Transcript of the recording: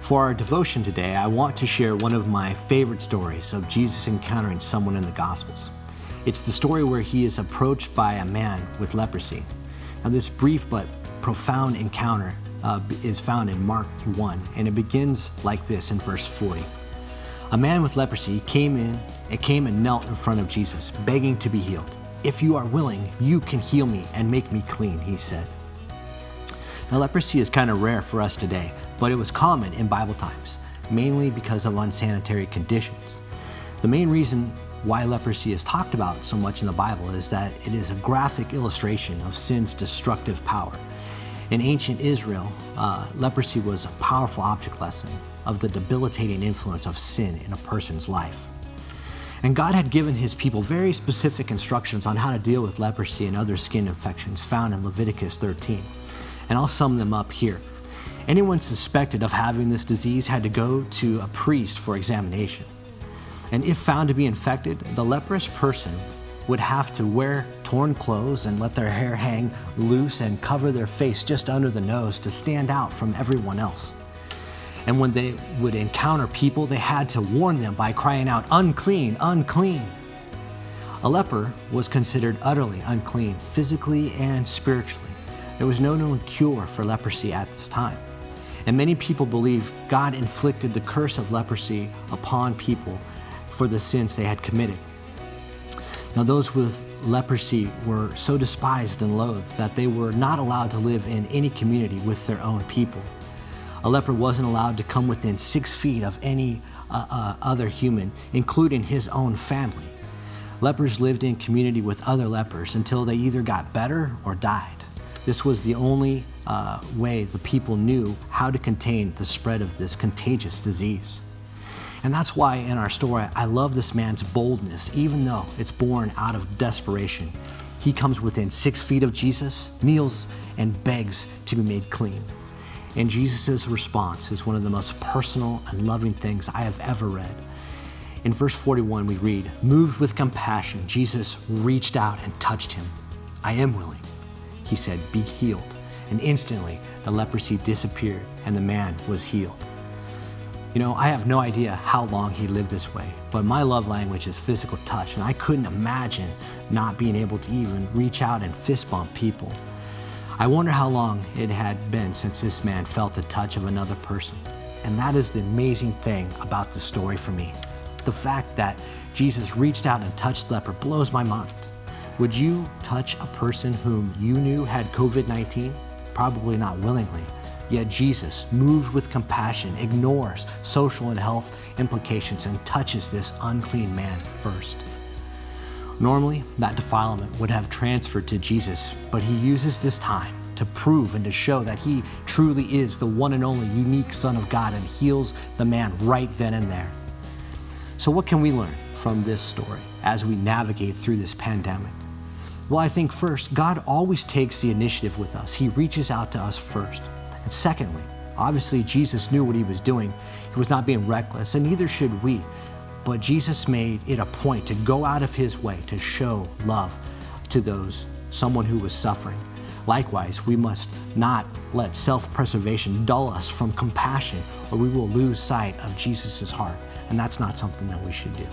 For our devotion today, I want to share one of my favorite stories of Jesus encountering someone in the Gospels. It's the story where he is approached by a man with leprosy. Now, this brief but profound encounter is found in Mark 1, and it begins like this in verse 40. A man with leprosy came and knelt in front of Jesus, begging to be healed. "If you are willing, you can heal me and make me clean," he said. Now, leprosy is kind of rare for us today, but it was common in Bible times, mainly because of unsanitary conditions. The main reason why leprosy is talked about so much in the Bible is that it is a graphic illustration of sin's destructive power. In ancient Israel, leprosy was a powerful object lesson of the debilitating influence of sin in a person's life. And God had given his people very specific instructions on how to deal with leprosy and other skin infections found in Leviticus 13. And I'll sum them up here. Anyone suspected of having this disease had to go to a priest for examination. And if found to be infected, the leprous person would have to wear torn clothes and let their hair hang loose and cover their face just under the nose to stand out from everyone else. And when they would encounter people, they had to warn them by crying out, "Unclean, unclean." A leper was considered utterly unclean, physically and spiritually. There was no known cure for leprosy at this time. And many people believed God inflicted the curse of leprosy upon people for the sins they had committed. Now, those with leprosy were so despised and loathed that they were not allowed to live in any community with their own people. A leper wasn't allowed to come within 6 feet of any other human, including his own family. Lepers lived in community with other lepers until they either got better or died. This was the only way the people knew how to contain the spread of this contagious disease. And that's why in our story, I love this man's boldness, even though it's born out of desperation. He comes within 6 feet of Jesus, kneels, and begs to be made clean. And Jesus' response is one of the most personal and loving things I have ever read. In verse 41, we read, "Moved with compassion, Jesus reached out and touched him. 'I am willing,' he said, 'be healed.' And instantly the leprosy disappeared and the man was healed." You know, I have no idea how long he lived this way, but my love language is physical touch, and I couldn't imagine not being able to even reach out and fist bump people. I wonder how long it had been since this man felt the touch of another person. And that is the amazing thing about the story for me. The fact that Jesus reached out and touched the leper blows my mind. Would you touch a person whom you knew had COVID-19? Probably not willingly. Yet Jesus, moved with compassion, ignores social and health implications and touches this unclean man first. Normally, that defilement would have transferred to Jesus, but he uses this time to prove and to show that he truly is the one and only unique Son of God and heals the man right then and there. So what can we learn from this story as we navigate through this pandemic? Well, I think first, God always takes the initiative with us. He reaches out to us first. And secondly, obviously Jesus knew what he was doing. He was not being reckless, and neither should we. But Jesus made it a point to go out of his way to show love to someone who was suffering. Likewise, we must not let self-preservation dull us from compassion, or we will lose sight of Jesus' heart. And that's not something that we should do.